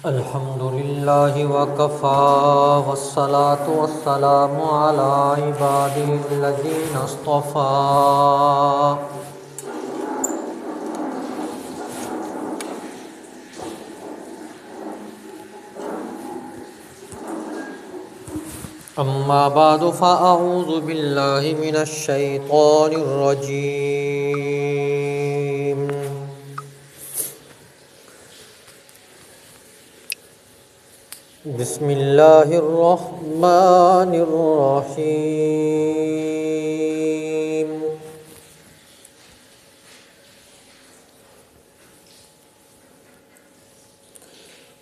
الحمد للہ وکفی والصلاة والسلام علی عباده الذین اصطفی۔ اما بعد فاعوذ باللہ من الشیطان الرجیم۔ بسم اللہ الرحمن الرحیم۔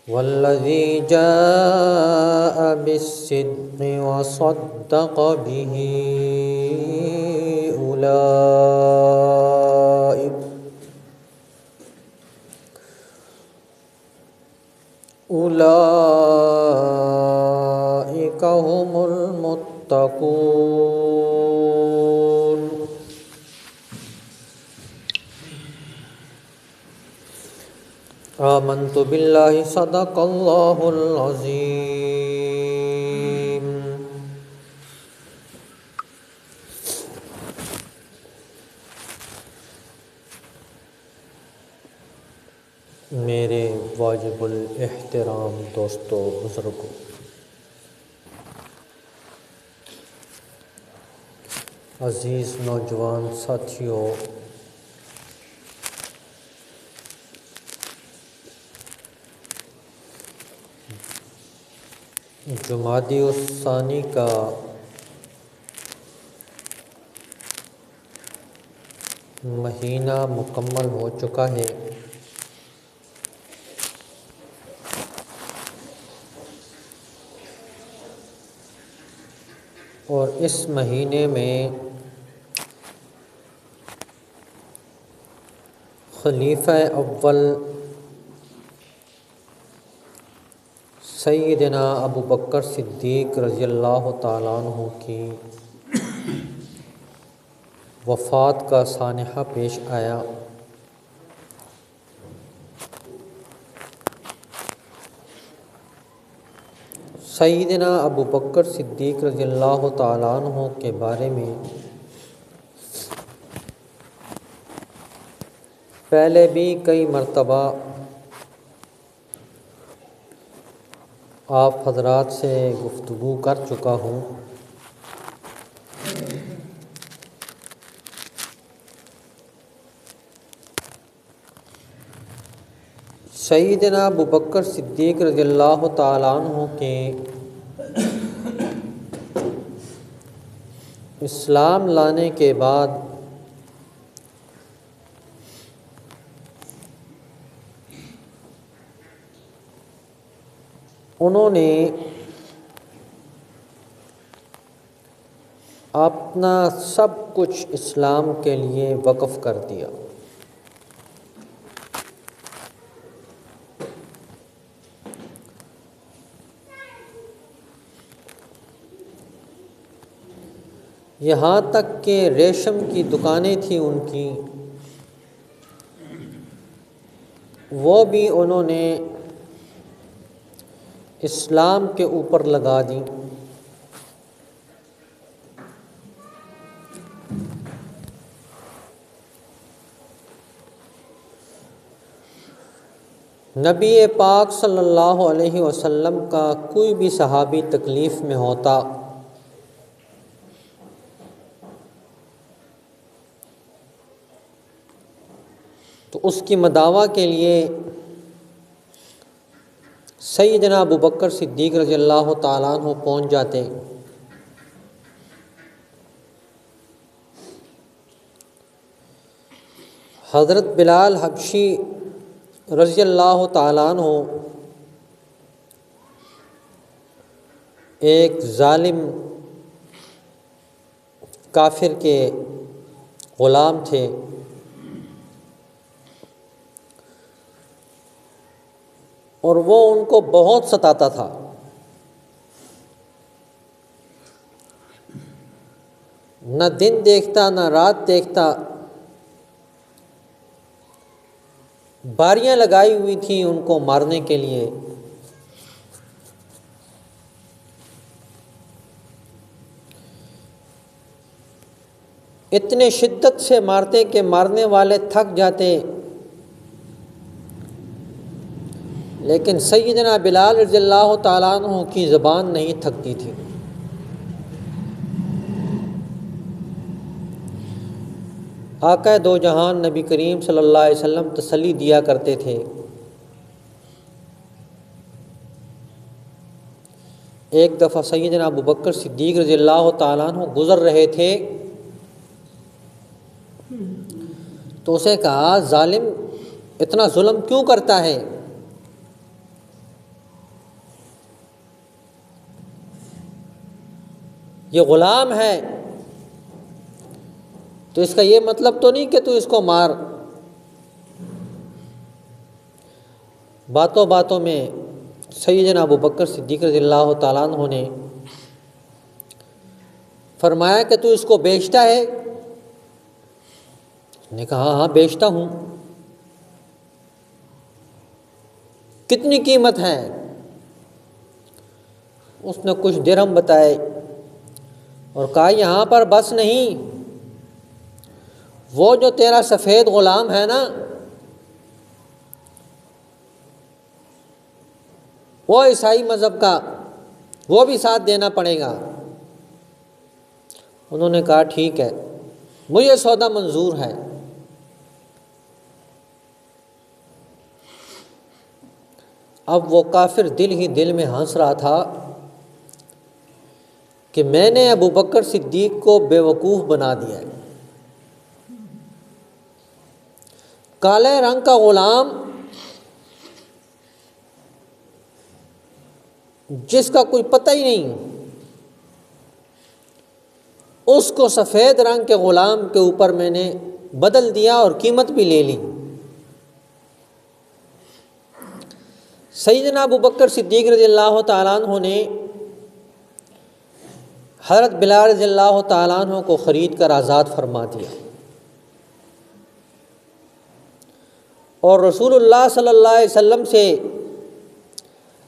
والذی جاء بالصدق وصدق به اولئک هم المتقون۔ آمنت باللہ صدق اللہ العظیم۔ میرے واجب الاحترام دوستو، بزرگوں، عزیز نوجوان ساتھیوں، جمادی الثانی کا مہینہ مکمل ہو چکا ہے، اور اس مہینے میں خلیفہ اول سیدنا ابو بکر صدیق رضی اللہ تعالیٰ عنہ کی وفات کا سانحہ پیش آیا۔ سیدنا ابو بکر صدیق رضی اللہ تعالیٰ عنہ کے بارے میں پہلے بھی کئی مرتبہ آپ حضرات سے گفتگو کر چکا ہوں۔ سیدنا ابو بکر صدیق رضی اللہ تعالیٰ عنہ کے اسلام لانے کے بعد انہوں نے اپنا سب کچھ اسلام کے لیے وقف کر دیا۔ یہاں تک کہ ریشم کی دکانیں تھیں ان کی، وہ بھی انہوں نے اسلام کے اوپر لگا دی۔ نبی پاک صلی اللہ علیہ وسلم کا کوئی بھی صحابی تکلیف میں ہوتا تو اس کی مداوع کے لیے سیدنا ابو بکر صدیق رضی اللہ تعالیٰ عنہ پہنچ جاتے۔ حضرت بلال حبشی رضی اللہ تعالیٰ عنہ ایک ظالم کافر کے غلام تھے، اور وہ ان کو بہت ستاتا تھا۔ نہ دن دیکھتا نہ رات دیکھتا، باریاں لگائی ہوئی تھیں ان کو مارنے کے لیے، اتنے شدت سے مارتے کہ مارنے والے تھک جاتے، لیکن سیدنا بلال رضی اللہ تعالیٰ عنہ کی زبان نہیں تھکتی تھی۔ آقا دو جہان نبی کریم صلی اللہ علیہ وسلم تسلی دیا کرتے تھے۔ ایک دفعہ سیدنا ابو بکر صدیق رضی اللہ تعالیٰ عنہ گزر رہے تھے تو اسے کہا، ظالم اتنا ظلم کیوں کرتا ہے؟ یہ غلام ہے، تو اس کا یہ مطلب تو نہیں کہ تو اس کو مار۔ باتوں باتوں میں سیدنا ابو بکر صدیق رضی اللہ تعالیٰ عنہ نے فرمایا کہ تو اس کو بیچتا ہے؟ اس نے کہا ہاں بیچتا ہوں۔ کتنی قیمت ہے؟ اس نے کچھ درہم بتائے اور کہا یہاں پر بس نہیں، وہ جو تیرا سفید غلام ہے نا، وہ عیسائی مذہب کا، وہ بھی ساتھ دینا پڑے گا۔ انہوں نے کہا ٹھیک ہے، مجھے سودا منظور ہے۔ اب وہ کافر دل ہی دل میں ہنس رہا تھا کہ میں نے ابو بکر صدیق کو بے وقوف بنا دیا ہے۔ کالے رنگ کا غلام جس کا کوئی پتہ ہی نہیں، اس کو سفید رنگ کے غلام کے اوپر میں نے بدل دیا اور قیمت بھی لے لی۔ سیدنا ابو بکر صدیق رضی اللہ تعالیٰ عنہ نے حضرت بلال رضی اللہ تعالیٰ عنہ کو خرید کر آزاد فرما دیا، اور رسول اللہ صلی اللہ علیہ وسلم سے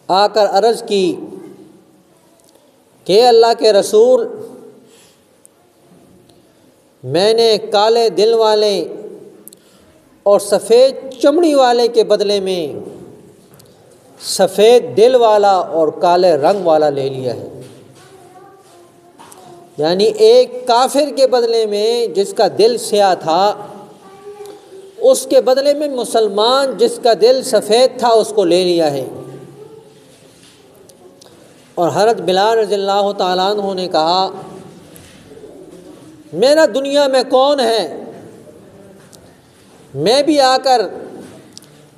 آ کر عرض کی کہ اللہ کے رسول، میں نے کالے دل والے اور سفید چمڑی والے کے بدلے میں سفید دل والا اور کالے رنگ والا لے لیا ہے۔ یعنی ایک کافر کے بدلے میں جس کا دل سیاہ تھا، اس کے بدلے میں مسلمان جس کا دل سفید تھا اس کو لے لیا ہے۔ اور حضرت بلال رضی اللہ تعالیٰ عنہ نے کہا، میرا دنیا میں کون ہے؟ میں بھی آ کر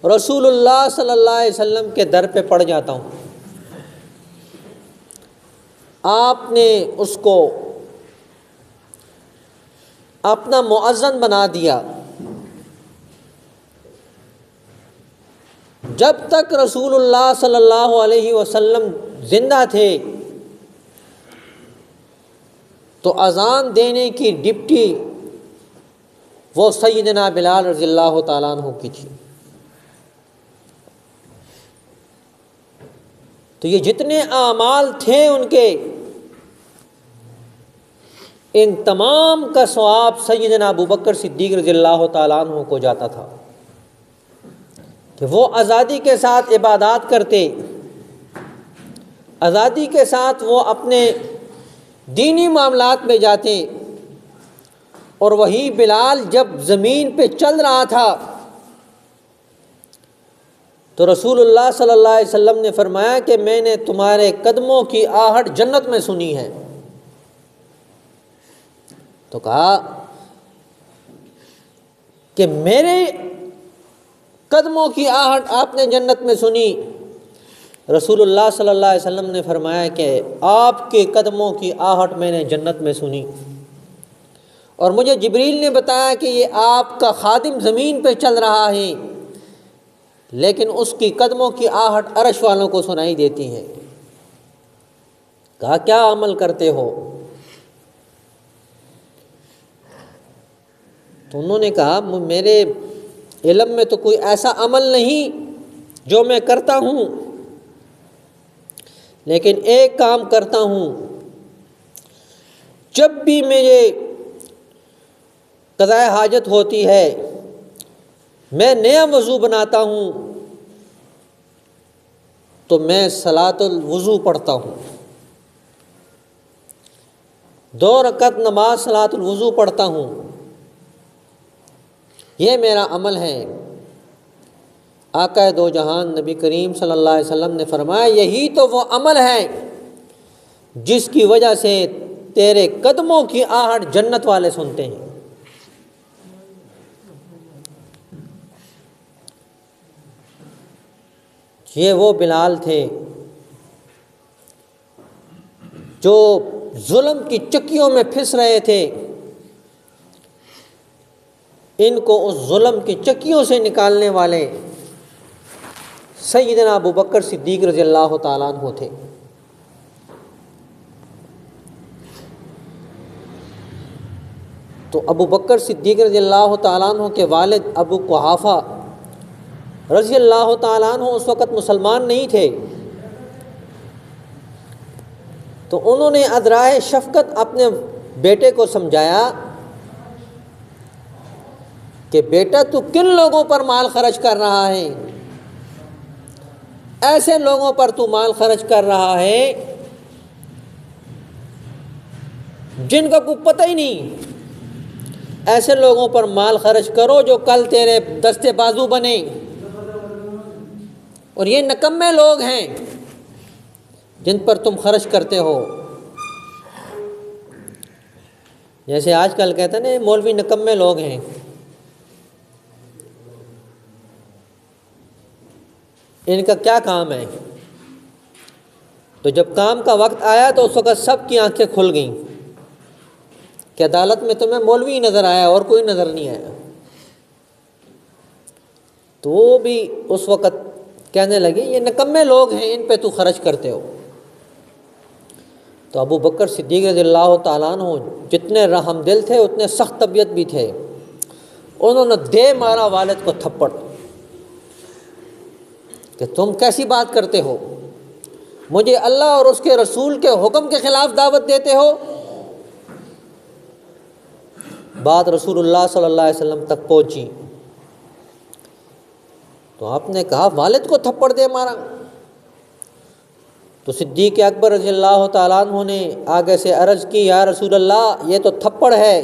رسول اللہ صلی اللہ علیہ وسلم کے در پہ پڑ جاتا ہوں۔ آپ نے اس کو اپنا مؤذن بنا دیا۔ جب تک رسول اللہ صلی اللہ علیہ وسلم زندہ تھے تو اذان دینے کی ڈپٹی وہ سیدنا بلال رضی اللہ تعالیٰ عنہ کی تھی۔ تو یہ جتنے اعمال تھے ان کے، ان تمام کا ثواب سیدنا ابو بکر صدیق رضی اللہ تعالیٰ عنہ کو جاتا تھا کہ وہ آزادی کے ساتھ عبادات کرتے، آزادی کے ساتھ وہ اپنے دینی معاملات میں جاتے۔ اور وہی بلال جب زمین پہ چل رہا تھا تو رسول اللہ صلی اللہ علیہ وسلم نے فرمایا کہ میں نے تمہارے قدموں کی آہٹ جنت میں سنی ہے۔ تو کہا کہ میرے قدموں کی آہٹ آپ نے جنت میں سنی؟ رسول اللہ صلی اللہ علیہ وسلم نے فرمایا کہ آپ کے قدموں کی آہٹ میں نے جنت میں سنی، اور مجھے جبریل نے بتایا کہ یہ آپ کا خادم زمین پہ چل رہا ہے لیکن اس کی قدموں کی آہٹ عرش والوں کو سنائی دیتی ہے۔ کہا کیا عمل کرتے ہو؟ تو انہوں نے کہا میرے علم میں تو کوئی ایسا عمل نہیں جو میں کرتا ہوں، لیکن ایک کام کرتا ہوں، جب بھی مجھے قضاء حاجت ہوتی ہے، میں نیا وضو بناتا ہوں تو میں صلاۃ الوضو پڑھتا ہوں، 2 رکعت نماز صلاۃ الوضو پڑھتا ہوں، یہ میرا عمل ہے۔ آقا دو جہان نبی کریم صلی اللہ علیہ وسلم نے فرمایا یہی تو وہ عمل ہے جس کی وجہ سے تیرے قدموں کی آہٹ جنت والے سنتے ہیں۔ یہ وہ بلال تھے جو ظلم کی چکیوں میں پھنس رہے تھے، ان کو اس ظلم کی چکیوں سے نکالنے والے سیدنا ابو بکر صدیق رضی اللہ تعالیٰ عنہ تھے۔ تو ابو بکر صدیق رضی اللہ تعالیٰ عنہ کے والد ابو قحافہ رضی اللہ تعالیٰ عنہ اس وقت مسلمان نہیں تھے، تو انہوں نے ادرائے شفقت اپنے بیٹے کو سمجھایا کہ بیٹا تو کن لوگوں پر مال خرچ کر رہا ہے، ایسے لوگوں پر تو مال خرچ کر رہا ہے جن کا کوئی پتہ ہی نہیں، ایسے لوگوں پر مال خرچ کرو جو کل تیرے دستے بازو بنے، اور یہ نکمے لوگ ہیں جن پر تم خرچ کرتے ہو۔ جیسے آج کل کہتے ہیں نا مولوی نکمے لوگ ہیں، ان کا کیا کام ہے؟ تو جب کام کا وقت آیا تو اس وقت سب کی آنکھیں کھل گئیں کہ عدالت میں تمہیں مولوی نظر آیا اور کوئی نظر نہیں آیا، تو وہ بھی اس وقت کہنے لگے یہ نکمے لوگ ہیں، ان پہ تو خرچ کرتے ہو۔ تو ابو بکر صدیق رضی اللہ تعالیٰ عنہ جتنے رحم دل تھے اتنے سخت طبیعت بھی تھے، انہوں نے دے مارا والد کو تھپڑ کہ تم کیسی بات کرتے ہو، مجھے اللہ اور اس کے رسول کے حکم کے خلاف دعوت دیتے ہو۔ بات رسول اللہ صلی اللہ علیہ وسلم تک پہنچی تو آپ نے کہا والد کو تھپڑ دے مارا؟ تو صدیق اکبر رضی اللہ تعالیٰ عنہ نے آگے سے عرض کی یا رسول اللہ یہ تو تھپڑ ہے،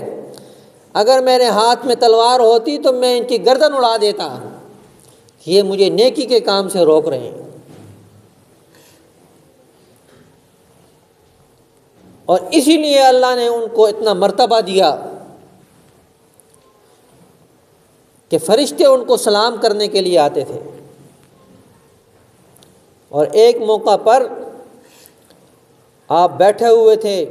اگر میرے ہاتھ میں تلوار ہوتی تو میں ان کی گردن اڑا دیتا، یہ مجھے نیکی کے کام سے روک رہے ہیں۔ اور اسی لیے اللہ نے ان کو اتنا مرتبہ دیا کہ فرشتے ان کو سلام کرنے کے لیے آتے تھے۔ اور ایک موقع پر آپ بیٹھے ہوئے تھے،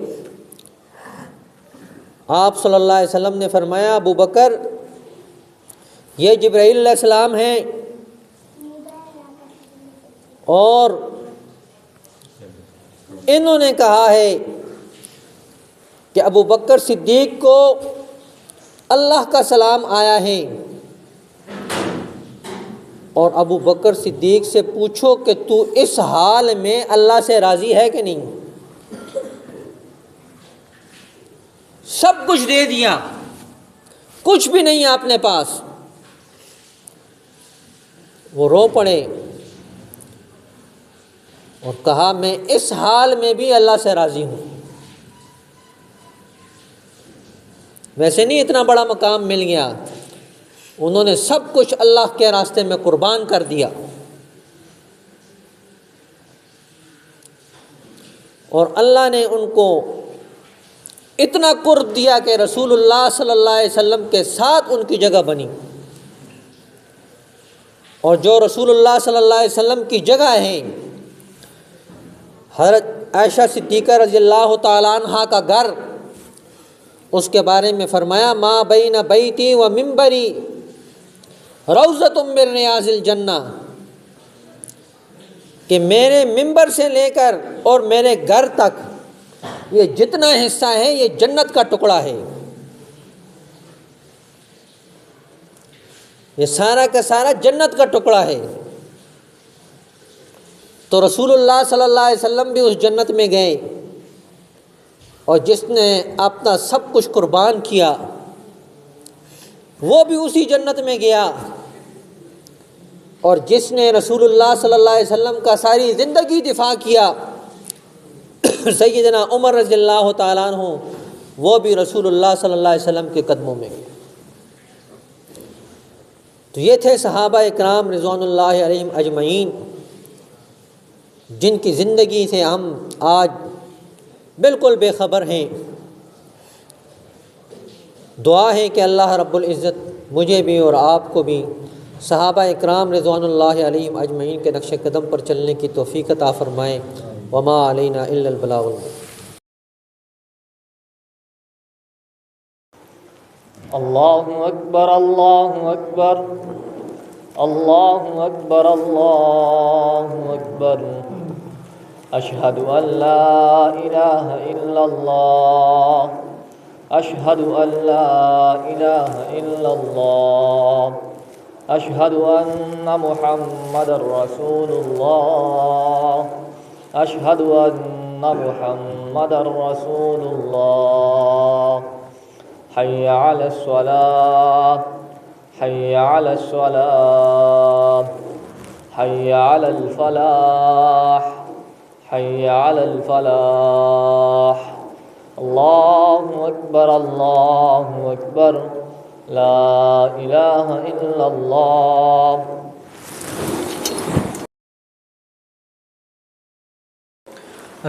آپ صلی اللہ علیہ وسلم نے فرمایا ابو بکر یہ جبرائیل علیہ السلام ہیں اور انہوں نے کہا ہے کہ ابو بکر صدیق کو اللہ کا سلام آیا ہے، اور ابو بکر صدیق سے پوچھو کہ تو اس حال میں اللہ سے راضی ہے کہ نہیں؟ سب کچھ دے دیا، کچھ بھی نہیں اپنے پاس۔ وہ رو پڑے اور کہا میں اس حال میں بھی اللہ سے راضی ہوں۔ ویسے نہیں اتنا بڑا مقام مل گیا، انہوں نے سب کچھ اللہ کے راستے میں قربان کر دیا، اور اللہ نے ان کو اتنا قرب دیا کہ رسول اللہ صلی اللہ علیہ وسلم کے ساتھ ان کی جگہ بنی، اور جو رسول اللہ صلی اللہ علیہ وسلم کی جگہ ہے، حضرت عائشہ صدیقہ رضی اللہ تعالیٰ عنہا کا گھر، اس کے بارے میں فرمایا ما بین بیتی و منبری روضۃ من ریاض الجنہ، کہ میرے منبر سے لے کر اور میرے گھر تک یہ جتنا حصہ ہے یہ جنت کا ٹکڑا ہے، یہ سارا کا سارا جنت کا ٹکڑا ہے۔ تو رسول اللہ صلی اللہ علیہ وسلم بھی اس جنت میں گئے، اور جس نے اپنا سب کچھ قربان کیا وہ بھی اسی جنت میں گیا، اور جس نے رسول اللہ صلی اللہ علیہ وسلم کا ساری زندگی دفاع کیا سیدنا عمر رضی اللہ تعالیٰ عنہ، وہ بھی رسول اللہ صلی اللہ علیہ وسلم کے قدموں میں گئے۔ تو یہ تھے صحابہ اکرام رضوان اللہ علیہم اجمعین، جن کی زندگی سے ہم آج بالکل بے خبر ہیں۔ دعا ہے کہ اللہ رب العزت مجھے بھی اور آپ کو بھی صحابہ اکرام رضوان اللہ علیہم اجمعین کے نقش قدم پر چلنے کی توفیق عطا فرمائے۔ وما علینا الا البلاغ المبین۔ اللہ اکبر اللہ اکبر اللہ اکبر اللہ اکبر، اشہد ان لا الہ الا اللہ، اشہد ان لا الہ الا اللہ، اشہد ان محمد رسول اللہ، اشہد ان محمد رسول اللہ، حی علی الصلاة حی علی الصلاة حی علی الفلاح حی علی الفلاح۔ اللہ اکبر اللہ اکبر، لا الہ الا اللہ۔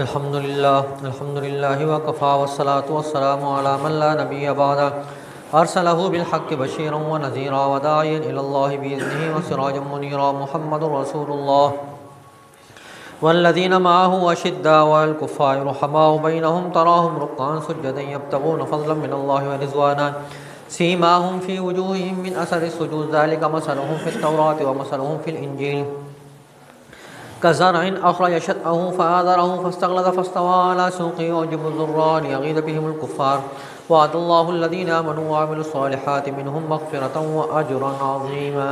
الحمدللہ وکفی والصلاة والسلام علی من لا نبی بعدہ، ارسلہ بالحق بشیرا ونذیرا وداعیا الی اللہ بإذنہ وسراجا منیرا، محمد رسول اللہ والذین معه اشداء علی الکفار رحماء بینہم، تراہم رکعا سجدا یبتغون فضلا من اللہ ورضوانا، سیماہم فی وجوہہم من اثر السجود، ذلک مثلہم فی التوراۃ ومثلہم فی الانجیل، كزرع أخرج شطأه فآزره فاستغلظ فاستوى على سوقه يعجب الزراع ليغيظ بهم الكفار، وعد الله الذين آمنوا وعملوا الصالحات منهم مغفرة وأجرا عظيما۔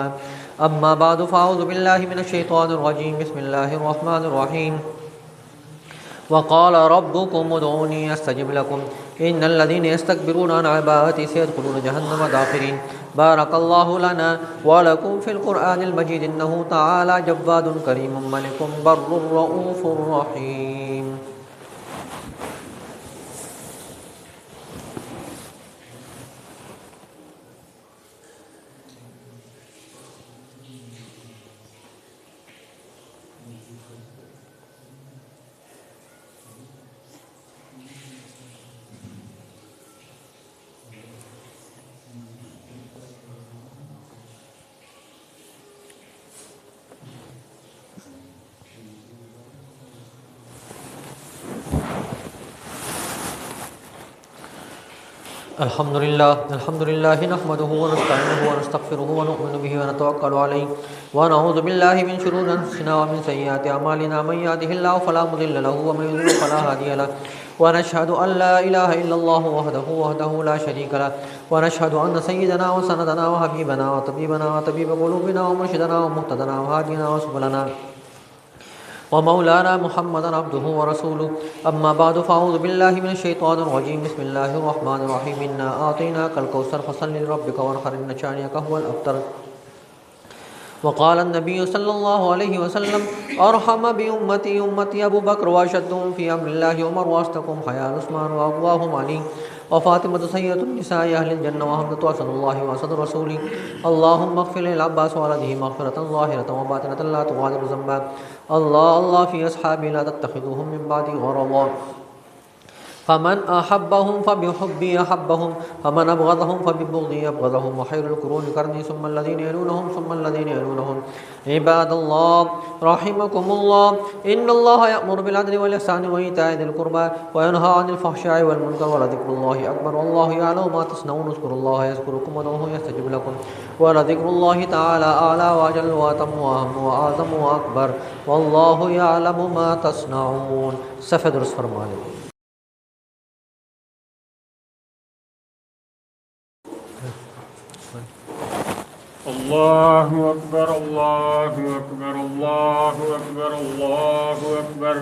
أما بعد فأعوذ بالله من الشيطان الرجيم، بسم الله الرحمن الرحيم، وقال ربكم ادعوني استجب لكم ان الذين يستكبرون عن عبادتي سيدخلون جهنم داخرين۔ بارك الله لنا ولكم في القرآن المجيد، انه تعالى جواد كريم ملك بر رؤوف رحيم۔ الحمدللہ نحمده ونستعینه ونستغفره ونؤمن به ونتوکل علیہ، ونعوذ باللہ من شرور انفسنا ومن سیئات اعمالنا، من یهده اللہ فلا مضل له ومن یضلل فلا هادی له، ونشهد ان لا الہ الا اللہ وحدہ لا شریک له، ونشهد ان سیدنا وسندنا وحبیبنا وطبیبنا وطبیب قلوبنا ومرشدنا ومهتدنا وهادینا وسبلنا ومولانا محمد عبده ورسوله، اما بعد فاعوذ بالله من الشیطان الرجیم، بسم اللہ الرحمن الرحیم، انا اعطیناک الکوثر فصل لربک وانحر ان شانئک هو الابتر۔ وقال النبی صلی اللہ علیہ وسلم ارحم بامتی امتی ابو بکر واشدهم فی امر اللہ عمر واصدقهم حیاء عثمان واقواهم علی وفاطمة سیدۃ النساء اہل الجنہ وحمدۃ اسد اللہ واسد رسولی، اللہم اغفر للعباس وولده مغفرة ظاہرة وباطنة لا تغادر ذنبا، اللہ فی اصحابی لا تتخذوهم من بعدی غرضا، فمن احبهم فبحبی احبهم فمن ابغضهم فببغضی ابغضهم، وخیر القرون قرنی ثم الذین یلونهم ثم الذین یلونهم۔ عباد اللہ رحمکم اللہ، ان اللہ یأمر بالعدل والاحسان وایتاء ذی القربى وینہی عن الفحشاء والمنکر ولذکر اللہ اکبر واللہ یعلم ما تصنعون، اذکروا اللہ یذکرکم وادعوہ یستجب لکم، ولذکر اللہ تعالی اعلی واجل واتم واہم واعظم واکبر، واللہ یعلم ما تصنعون۔ صفحہ درست فرما لیں۔ اللہ اکبر اللہ اکبر اللہ اکبر اللہ اکبر،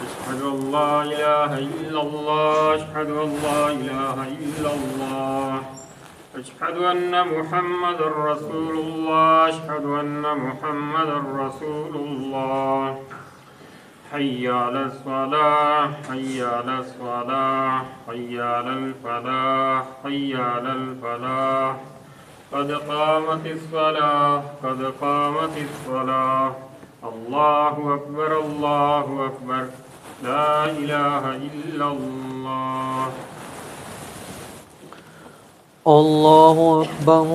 اشہد ان لا الہ الا اللہ اشہد ان لا الہ الا اللہ، أشهد أن محمدا رسول الله أشهد أن محمدا رسول الله حي على الصلاة حي على الصلاة حي على الفلاح حي على الفلاح قد قامت الصلاة قد قامت الصلاة الله أكبر الله أكبر لا إله إلا الله الله أكبر.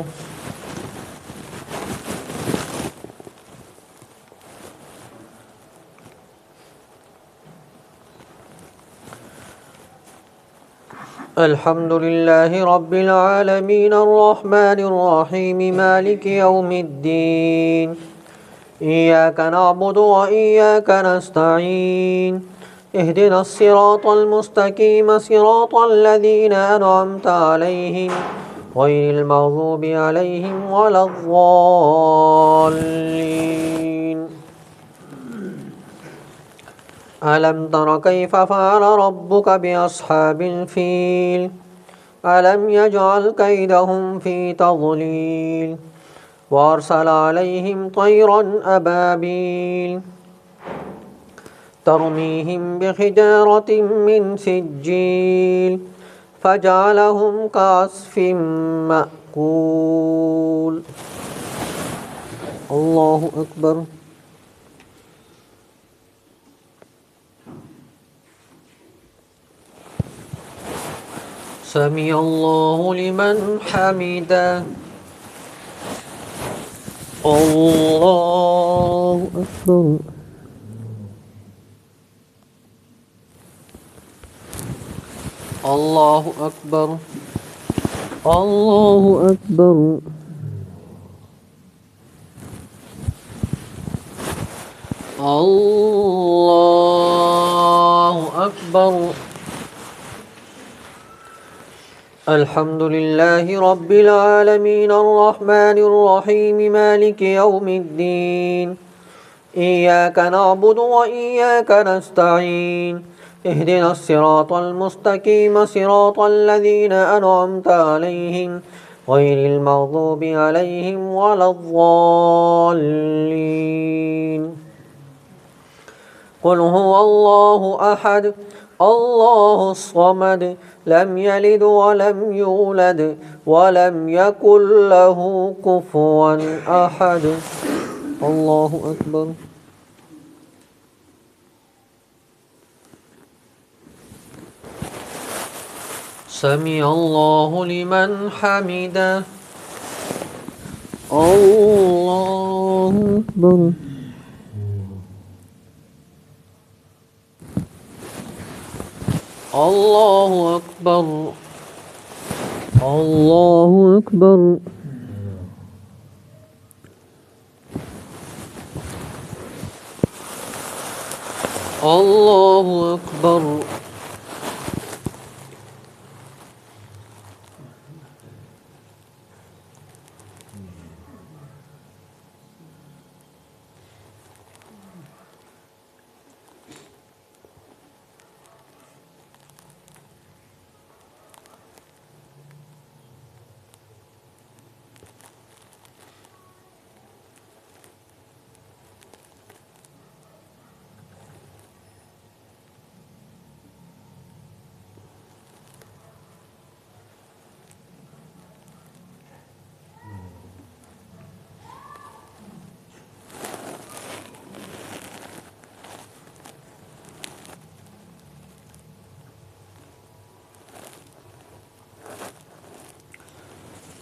الحمد لله رب العالمين الرحمن الرحيم مالك يوم الدين إياك نعبد وإياك نستعين اهدنا الصراط المستقيم صراط الذين أنعمت عليهم غير المغضوب عليهم ولا الضالين. ألم تر كيف فعل ربك بأصحاب الفيل ألم يجعل كيدهم في تضليل وأرسل عليهم طيرا أبابيل ترميهم بحجارة من سجيل فجعلهم كعصف مأكول. الله أكبر. سمع الله لمن حمده. الله أكبر. الله أكبر. الله أكبر. الله أكبر. الحمد لله رب العالمين الرحمن الرحيم مالك يوم الدين إياك نعبد وإياك نستعين اهدنا الصراط المستقيم صراط الذين أنعمت عليهم غير المغضوب عليهم ولا الضالين. قل هو الله أحد الله الصمد لم يلد ولم يولد ولم يكن له كفوا أحد. الله أكبر. سمع الله لمن حمده. الله أكبر. الله أكبر. الله أكبر. الله أكبر.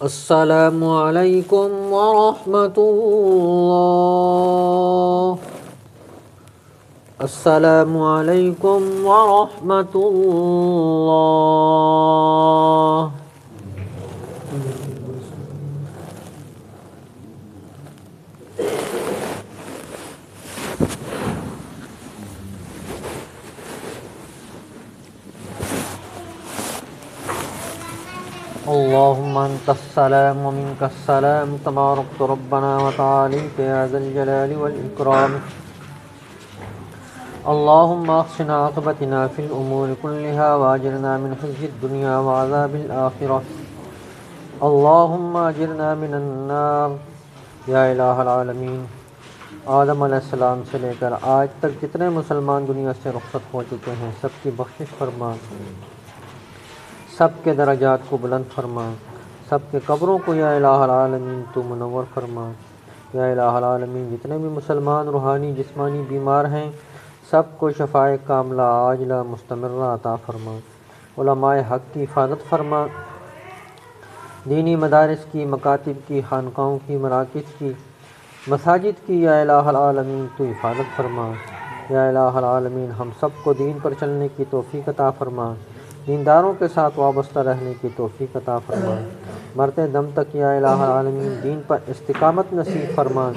السلام علیکم ورحمۃ اللہ. السلام علیکم ورحمۃ اللہ. اللهم انت السلام ومنك السلام تبارك ربنا وتعاليت يا ذا الجلال والإكرام. اللهم احسن عاقبتنا في الأمور كلها واجرنا من خزي الدنيا وعذاب الآخرة اللہم اجرنا من النار یا الہ العالمین۔ آدم علیہ السلام سے لے کر آج تک جتنے مسلمان دنیا سے رخصت ہو چکے ہیں سب کی بخشش فرما، سب کے درجات کو بلند فرما، سب کے قبروں کو یا الہ العالمین تو منور فرما۔ یا الہ العالمین جتنے بھی مسلمان روحانی جسمانی بیمار ہیں سب کو شفاء کاملہ عاجلہ مستمرہ عطا فرما، علماء حق کی حفاظت فرما، دینی مدارس کی، مکاتب کی، خانقاہوں کی، مراکز کی، مساجد کی یا الہ العالمین تو حفاظت فرما۔ یا الہ العالمین ہم سب کو دین پر چلنے کی توفیق عطا فرما، دینداروں کے ساتھ وابستہ رہنے کی توفیق عطا فرما، مرتے دم تک یا الہ العالمین دین پر استقامت نصیب فرما۔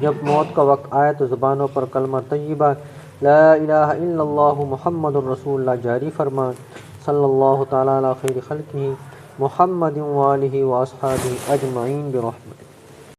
جب موت کا وقت آئے تو زبانوں پر کلمہ طیبہ لا الہ الا اللہ محمد الرسول اللہ جاری فرما۔ صلی اللہ تعالیٰ علی خیر خلقہ محمد وآلہ واصحابہ اجمعین برحمتہ۔